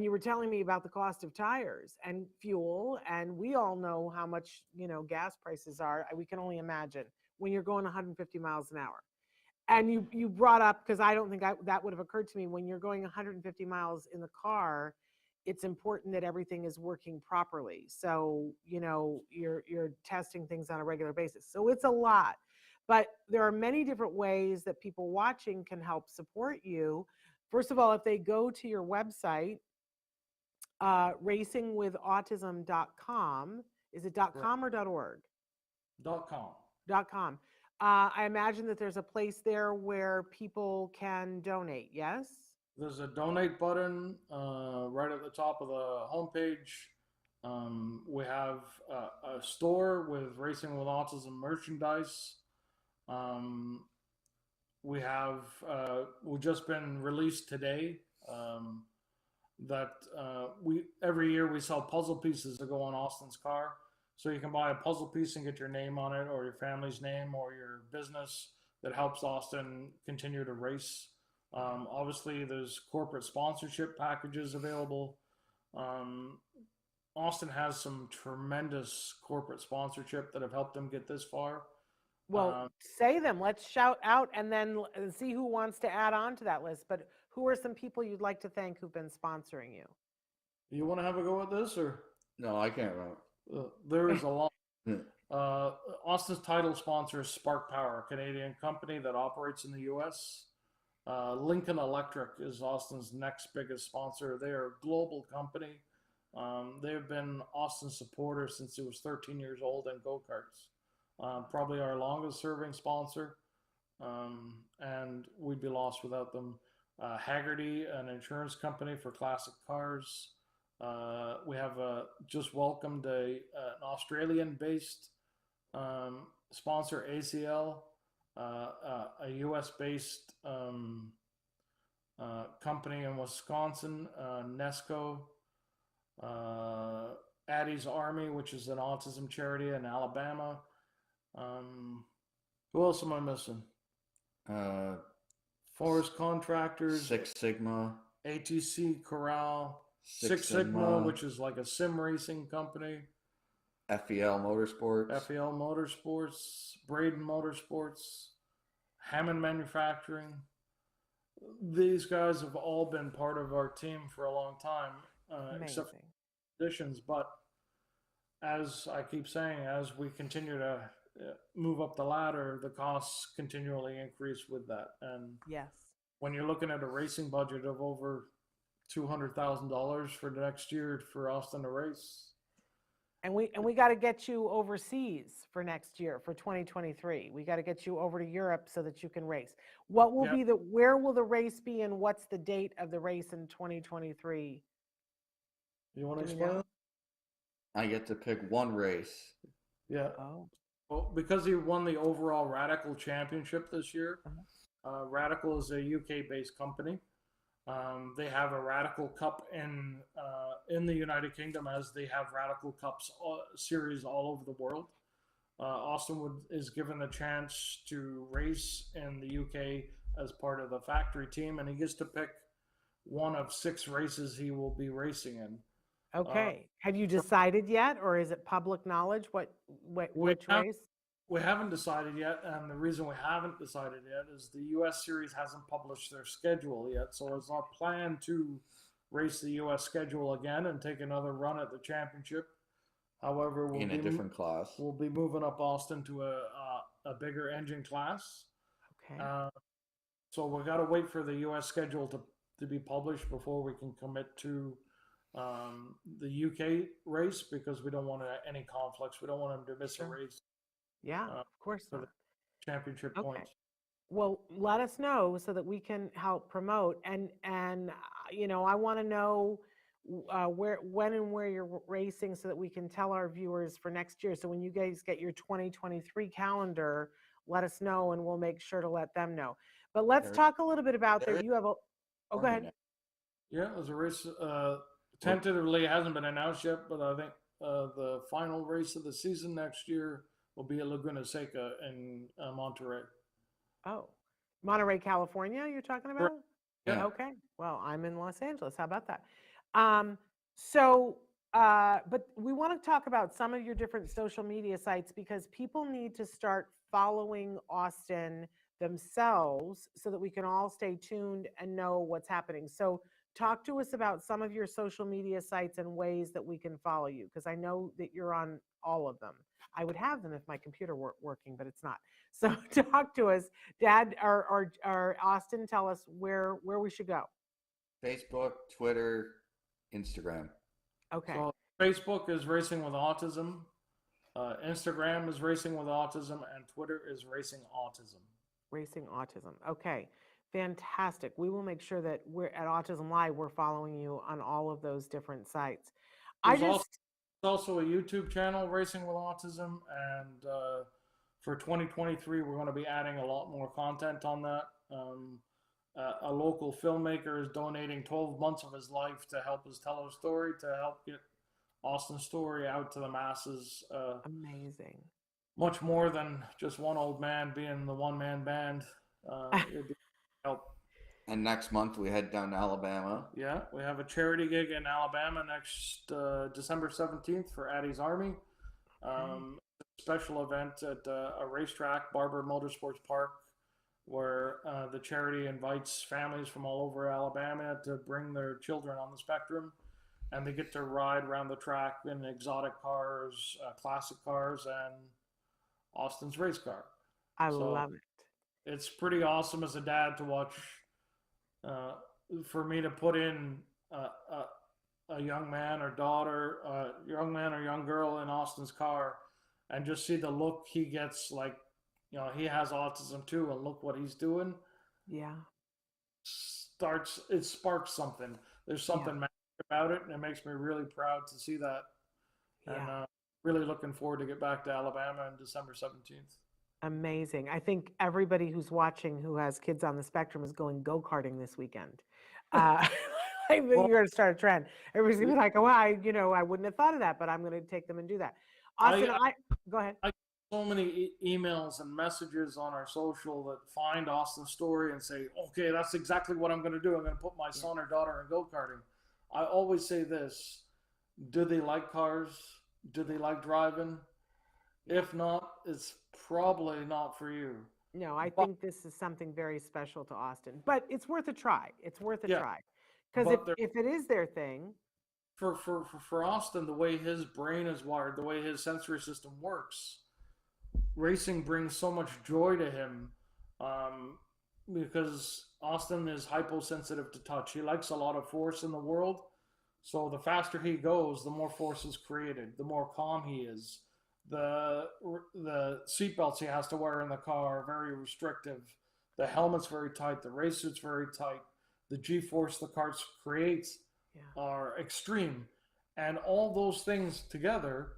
Speaker 2: you were telling me about the cost of tires and fuel, and we all know how much, gas prices are. We can only imagine when you're going 150 miles an hour. And you brought up, because I don't think that would have occurred to me, when you're going 150 miles in the car, it's important that everything is working properly. So, you're testing things on a regular basis. So it's a lot, but there are many different ways that people watching can help support you. First of all, if they go to your website, racingwithautism.com, is it .com or .org?
Speaker 5: .com.
Speaker 2: .com. I imagine that there's a place there where people can donate, yes?
Speaker 5: There's a donate button right at the top of the homepage. We have a store with Racing with Autism merchandise. We've just been released today that every year we sell puzzle pieces to go on Austin's car. So you can buy a puzzle piece and get your name on it, or your family's name, or your business that helps Austin continue to race. Obviously, there's corporate sponsorship packages available. Austin has some tremendous corporate sponsorship that have helped them get this far.
Speaker 2: Well, say them. Let's shout out and then see who wants to add on to that list. But who are some people you'd like to thank who've been sponsoring you?
Speaker 5: You want to have a go at this, or?
Speaker 4: No, I can't remember.
Speaker 5: There is a lot. Austin's title sponsor is Spark Power, a Canadian company that operates in the U.S. Lincoln Electric is Austin's next biggest sponsor. They are a global company. They've been Austin's supporter since he was 13 years old in go-karts. Probably our longest serving sponsor, and we'd be lost without them. Haggerty, an insurance company for classic cars. We have just welcomed an Australian-based sponsor, ACL, a US-based company in Wisconsin, Nesco, Addie's Army, which is an autism charity in Alabama. Who else am I missing? Forest Contractors,
Speaker 4: Six Sigma,
Speaker 5: ATC Corral, Six Sigma, which is like a sim racing company.
Speaker 4: FEL Motorsports,
Speaker 5: Braden Motorsports, Hammond Manufacturing. These guys have all been part of our team for a long time, except for additions. But as I keep saying, as we continue to move up the ladder, the costs continually increase with that. And
Speaker 2: yes,
Speaker 5: when you're looking at a racing budget of over $200,000 for the next year for Austin to race.
Speaker 2: And we got to get you overseas for next year, for 2023. We got to get you over to Europe so that you can race. What will be where will the race be, and what's the date of the race in 2023?
Speaker 5: You want to explain?
Speaker 4: I get to pick one race.
Speaker 5: Yeah.
Speaker 2: Oh.
Speaker 5: Well, because he won the overall Radical Championship this year, Radical is a UK-based company. They have a Radical Cup in the United Kingdom, as they have Radical Cups series all over the world. Austin is given the chance to race in the UK as part of the factory team, and he gets to pick one of 6 races he will be racing in.
Speaker 2: Okay. Have you decided yet, or is it public knowledge which race?
Speaker 5: We haven't decided yet, and the reason we haven't decided yet is the U.S. Series hasn't published their schedule yet, so it's our plan to race the U.S. schedule again and take another run at the championship. However,
Speaker 4: in a different class.
Speaker 5: We'll be moving up Austin to a bigger engine class.
Speaker 2: Okay.
Speaker 5: So we got to wait for the U.S. schedule to be published before we can commit to the UK race, because we don't want any conflicts. We don't want them to miss a race.
Speaker 2: Yeah, of course
Speaker 5: for
Speaker 2: not.
Speaker 5: the championship points.
Speaker 2: Well, let us know so that we can help promote. And I want to know when and where you're racing so that we can tell our viewers for next year. So when you guys get your 2023 calendar, let us know and we'll make sure to let them know. But let's talk a little bit about
Speaker 4: there
Speaker 2: that. You have a, oh, go ahead.
Speaker 5: Yeah, there's a race. Tentatively hasn't been announced yet, but I think the final race of the season next year will be at Laguna Seca in Monterey.
Speaker 2: Oh, Monterey, California, you're talking about?
Speaker 4: Yeah.
Speaker 2: Okay. Well, I'm in Los Angeles. How about that? But we want to talk about some of your different social media sites because people need to start following Austin themselves so that we can all stay tuned and know what's happening. So talk to us about some of your social media sites and ways that we can follow you, because I know that you're on all of them. I would have them if my computer weren't working, but it's not. So talk to us, Dad, or Austin, tell us where we should go.
Speaker 4: Facebook, Twitter, Instagram.
Speaker 2: Okay.
Speaker 5: So Facebook is Racing with Autism, Instagram is Racing with Autism, and Twitter is Racing Autism.
Speaker 2: Racing Autism. Okay. Fantastic. We will make sure that we're at Autism Live, we're following you on all of those different sites.
Speaker 5: There's also a YouTube channel, Racing with Autism, and for 2023, we're going to be adding a lot more content on that. A local filmmaker is donating 12 months of his life to help us tell our story, to help get Austin's story out to the masses.
Speaker 2: Amazing.
Speaker 5: Much more than just one old man being the one-man band. It'd be help.
Speaker 4: And next month we head down to Alabama.
Speaker 5: Yeah, we have a charity gig in Alabama next December 17th for Addie's Army. Special event at a racetrack, Barber Motorsports Park, where the charity invites families from all over Alabama to bring their children on the spectrum, and they get to ride around the track in exotic cars, classic cars, and Austin's race car.
Speaker 2: I love it.
Speaker 5: It's pretty awesome as a dad to watch. For me to put in a young man or daughter, young man or young girl in Austin's car, and just see the look he gets, like, you know, he has autism too, and look what he's doing.
Speaker 2: Yeah.
Speaker 5: It sparks something. There's something magic about it, and it makes me really proud to see that.
Speaker 2: Yeah.
Speaker 5: And really looking forward to get back to Alabama on December 17th.
Speaker 2: Amazing. I think everybody who's watching who has kids on the spectrum is going go-karting this weekend. You're going to start a trend. Everybody's going to be like, oh, I wouldn't have thought of that, but I'm going to take them and do that. Austin, go ahead.
Speaker 5: I get so many emails and messages on our social that find Austin's story and say, okay, that's exactly what I'm going to do. I'm going to put my son or daughter in go-karting. I always say this: do they like cars? Do they like driving? If not, it's probably not for you.
Speaker 2: No, I think this is something very special to Austin, but it's worth a try. It's worth a try. Because if it is their thing.
Speaker 5: For Austin, the way his brain is wired, the way his sensory system works, racing brings so much joy to him, because Austin is hyposensitive to touch. He likes a lot of force in the world. So the faster he goes, the more force is created, the more calm he is. The seatbelts he has to wear in the car are very restrictive. The helmet's very tight. The race suit's very tight. The G-force the car creates are extreme. And all those things together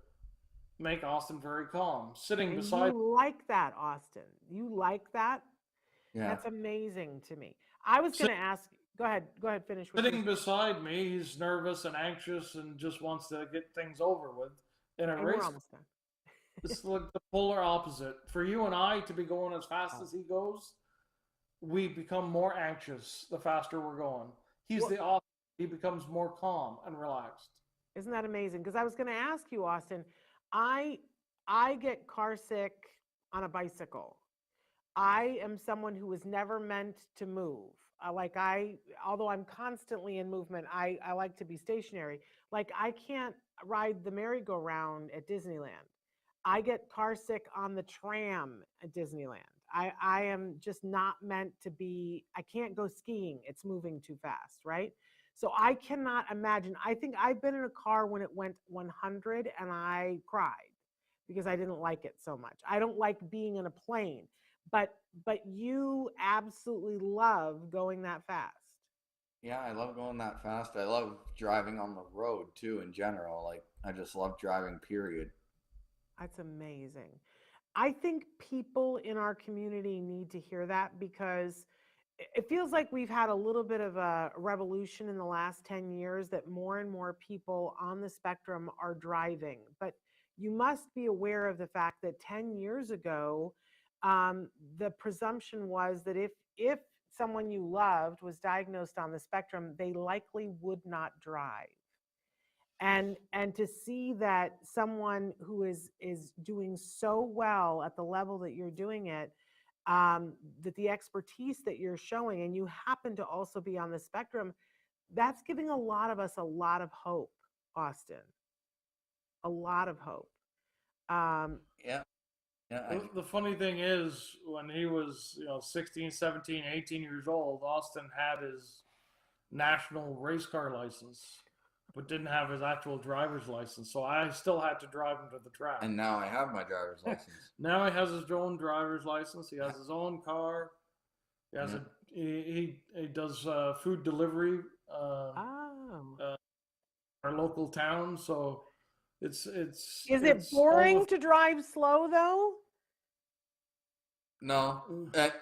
Speaker 5: make Austin very calm. Sitting beside...
Speaker 2: You like that, Austin. You like that?
Speaker 4: Yeah.
Speaker 2: That's amazing to me. I was going to ask... Go ahead, finish.
Speaker 5: Sitting beside me, he's nervous and anxious and just wants to get things over with. In a race...
Speaker 2: We're almost done.
Speaker 5: It's like the polar opposite. For you and I to be going as fast as he goes, we become more anxious the faster we're going. He's the opposite. He becomes more calm and relaxed.
Speaker 2: Isn't that amazing? Because I was going to ask you, Austin, I get car sick on a bicycle. I am someone who was never meant to move. Although I'm constantly in movement, I like to be stationary. Like, I can't ride the merry-go-round at Disneyland. I get car sick on the tram at Disneyland. I am just not meant to be, I can't go skiing. It's moving too fast, right? So I cannot imagine. I think I've been in a car when it went 100 and I cried because I didn't like it so much. I don't like being in a plane, but you absolutely love going that fast.
Speaker 4: Yeah, I love going that fast. I love driving on the road too in general. Like I just love driving, period.
Speaker 2: That's amazing. I think people in our community need to hear that because it feels like we've had a little bit of a revolution in the last 10 years that more and more people on the spectrum are driving. But you must be aware of the fact that 10 years ago, the presumption was that if someone you loved was diagnosed on the spectrum, they likely would not drive. And to see that someone who is doing so well at the level that you're doing it, that the expertise that you're showing, and you happen to also be on the spectrum, that's giving a lot of us a lot of hope, Austin. A lot of hope.
Speaker 4: Yeah, yeah.
Speaker 5: The funny thing is, when he was 16, 17, 18 years old, Austin had his national race car license, but didn't have his actual driver's license. So I still had to drive him to the track.
Speaker 4: And now I have my driver's license.
Speaker 5: Now he has his own driver's license. He has his own car. He has he does food delivery. Our local town. So it's.
Speaker 2: Is it boring to drive slow though?
Speaker 4: No,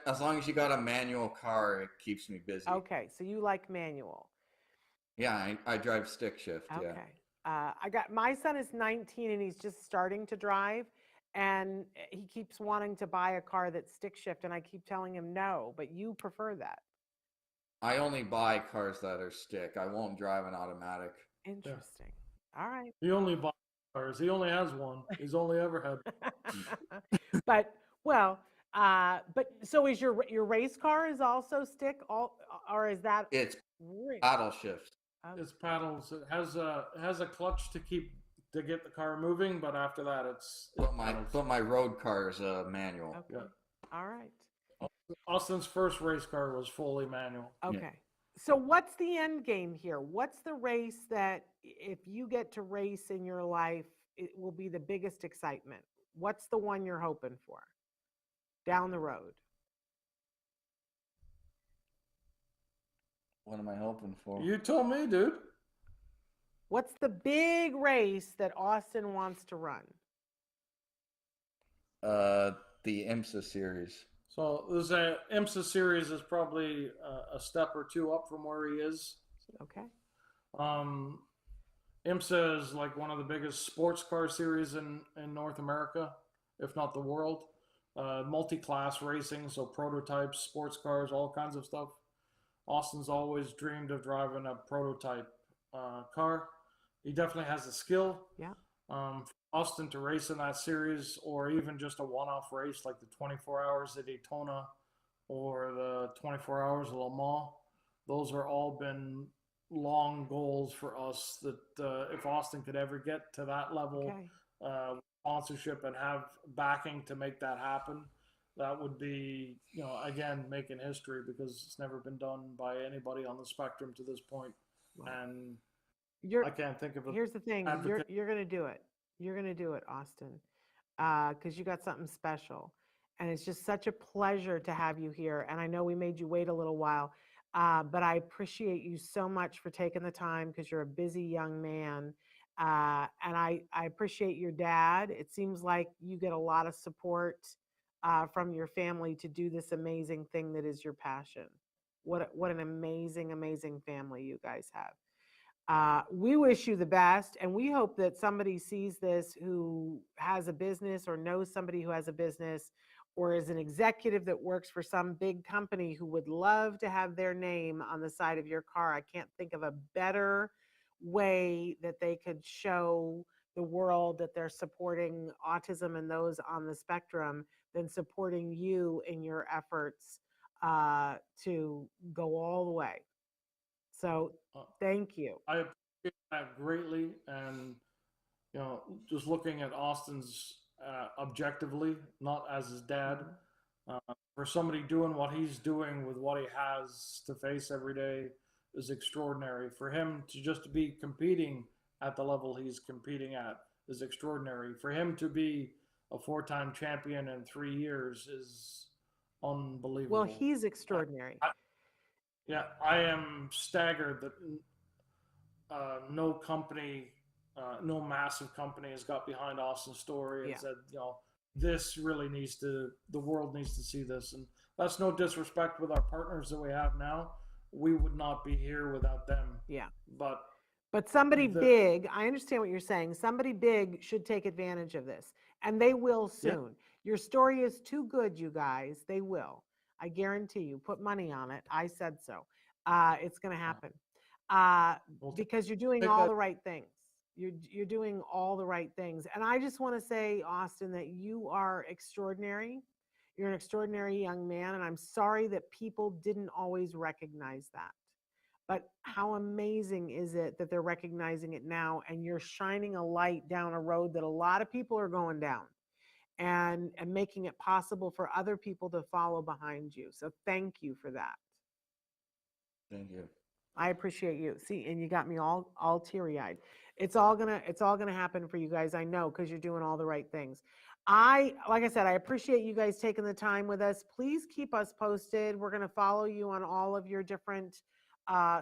Speaker 4: as long as you got a manual car, it keeps me busy.
Speaker 2: Okay, so you like manual.
Speaker 4: Yeah, I drive stick shift.
Speaker 2: Okay. Yeah. My son is 19 and he's just starting to drive, and he keeps wanting to buy a car that's stick shift, and I keep telling him no, but you prefer that.
Speaker 4: I only buy cars that are stick. I won't drive an automatic.
Speaker 2: Interesting. Yeah. All right.
Speaker 5: He only buys cars. He only has one. He's only ever had.
Speaker 2: But so is your race car is also stick, or is that?
Speaker 4: It's paddle shift.
Speaker 5: It's paddles. It has a clutch to get the car moving, but after that, it's
Speaker 4: my road car is a manual.
Speaker 2: Okay. Yeah. All right.
Speaker 5: Austin's first race car was fully manual.
Speaker 2: Okay.
Speaker 4: Yeah.
Speaker 2: So what's the end game here? What's the race that if you get to race in your life, it will be the biggest excitement? What's the one you're hoping for down the road?
Speaker 4: What am I hoping for?
Speaker 5: You told me, dude.
Speaker 2: What's the big race that Austin wants to run?
Speaker 4: The IMSA series.
Speaker 5: So there's a IMSA series is probably a step or two up from where he is.
Speaker 2: Okay.
Speaker 5: IMSA is like one of the biggest sports car series in North America, if not the world. Multi-class racing, so prototypes, sports cars, all kinds of stuff. Austin's always dreamed of driving a prototype car. He definitely has the skill.
Speaker 2: Yeah.
Speaker 5: For Austin to race in that series, or even just a one-off race like the 24 Hours at Daytona or the 24 Hours of Le Mans, those are all been long goals for us that if Austin could ever get to that level, sponsorship and have backing to make that happen, that would be, again, making history, because it's never been done by anybody on the spectrum to this point. Wow. And I can't think of it.
Speaker 2: Here's the thing. You're going to do it. You're going to do it, Austin, because you got something special. And it's just such a pleasure to have you here. And I know we made you wait a little while, but I appreciate you so much for taking the time, because you're a busy young man. And I appreciate your dad. It seems like you get a lot of support from your family to do this amazing thing that is your passion. What an amazing, amazing family you guys have. We wish you the best, and we hope that somebody sees this who has a business or knows somebody who has a business or is an executive that works for some big company who would love to have their name on the side of your car. I can't think of a better way that they could show the world that they're supporting autism and those on the spectrum than supporting you in your efforts to go all the way. So thank you.
Speaker 5: I appreciate that greatly. And, just looking at Austin's objectively, not as his dad, for somebody doing what he's doing with what he has to face every day is extraordinary. For him to just be competing at the level he's competing at is extraordinary. For him to be a 4-time champion in 3 years is unbelievable.
Speaker 2: Well, he's extraordinary.
Speaker 5: Yeah, I am staggered that no company, no massive company has got behind Austin's story and said, this really the world needs to see this. And that's no disrespect with our partners that we have now. We would not be here without them.
Speaker 2: Yeah.
Speaker 5: But
Speaker 2: somebody big, I understand what you're saying. Somebody big should take advantage of this, and they will soon. Your story is too good, you guys. They will. I guarantee you. Put money on it. I said so. It's going to happen because you're doing all the right things. You're doing all the right things. And I just want to say, Austin, that you are extraordinary. You're an extraordinary young man, and I'm sorry that people didn't always recognize that. But how amazing is it that they're recognizing it now, and you're shining a light down a road that a lot of people are going down, and making it possible for other people to follow behind you. So thank you for that.
Speaker 4: Thank you.
Speaker 2: I appreciate you. See, and you got me all teary-eyed. It's all gonna happen for you guys. I know, because you're doing all the right things. Like I said, I appreciate you guys taking the time with us. Please keep us posted. We're gonna follow you on all of your different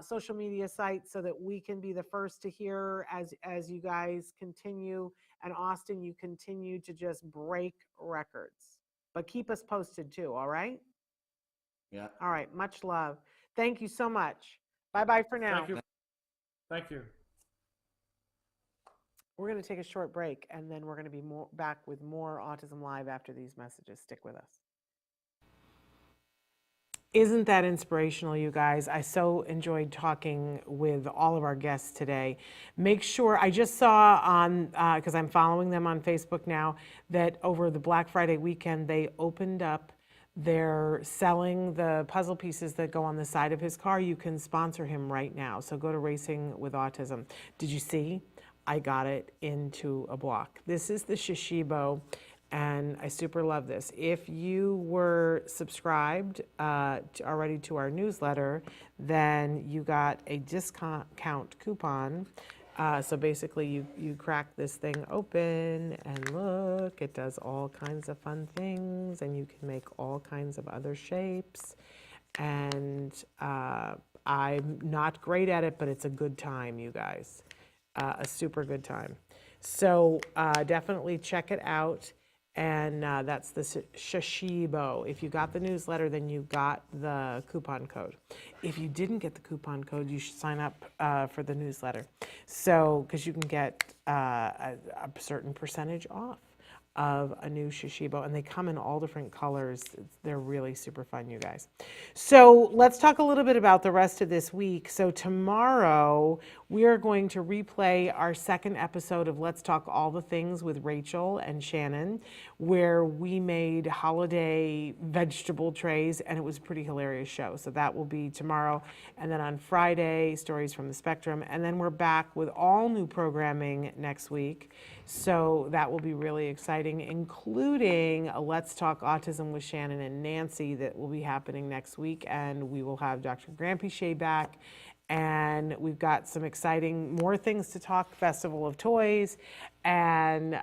Speaker 2: social media sites so that we can be the first to hear as you guys continue. And Austin, you continue to just break records. But keep us posted too, all right?
Speaker 4: Yeah.
Speaker 2: All right, much love. Thank you so much. Bye-bye for now.
Speaker 5: Thank you. Thank you.
Speaker 2: We're going to take a short break, and then we're going to be back with more Autism Live after these messages. Stick with us. Isn't that inspirational, you guys? I so enjoyed talking with all of our guests today. Make sure, I just saw on, because I'm following them on Facebook now, that over the Black Friday weekend, they opened up, they're selling the puzzle pieces that go on the side of his car. You can sponsor him right now. So go to Racing with Autism. Did you see? I got it into a block. This is the Shishibo, and I super love this. If you were subscribed already to our newsletter, then you got a discount coupon. So basically you crack this thing open, and look, it does all kinds of fun things, and you can make all kinds of other shapes. And I'm not great at it, but it's a good time, you guys. A super good time. So definitely check it out. And that's the Shishibo. If you got the newsletter, then you got the coupon code. If you didn't get the coupon code, you should sign up for the newsletter. So, because you can get a certain percentage off of a new Shishibo, and they come in all different colors. They're really super fun, you guys. So let's talk a little bit about the rest of this week. So tomorrow we are going to replay our second episode of Let's Talk All the Things with Rachel and Shannon, where we made holiday vegetable trays, and it was a pretty hilarious show. So that will be tomorrow. And then on Friday, Stories from the Spectrum. And then we're back with all new programming next week. So that will be really exciting, including a Let's Talk Autism with Shannon and Nancy that will be happening next week. And we will have Dr. Grampy back. And we've got some exciting more things to talk, Festival of Toys, and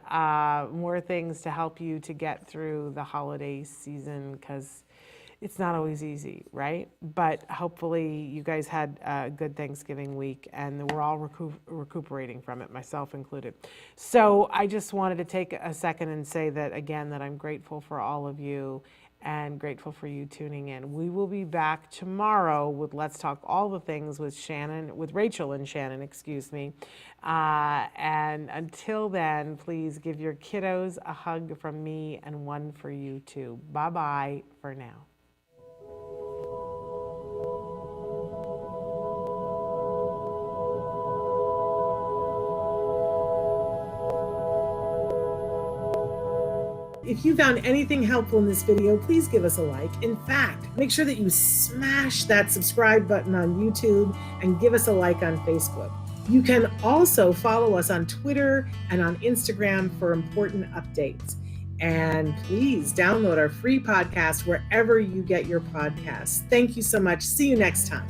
Speaker 2: more things to help you to get through the holiday season, because it's not always easy, right? But hopefully you guys had a good Thanksgiving week, and we're all recuperating from it, myself included. So I just wanted to take a second and say that, again, that I'm grateful for all of you and grateful for you tuning in. We will be back tomorrow with Let's Talk All the Things with Rachel and Shannon, excuse me. And until then, please give your kiddos a hug from me and one for you too. Bye-bye for now. If you found anything helpful in this video, please give us a like. In fact, make sure that you smash that subscribe button on YouTube and give us a like on Facebook. You can also follow us on Twitter and on Instagram for important updates. And please download our free podcast wherever you get your podcasts. Thank you so much. See you next time.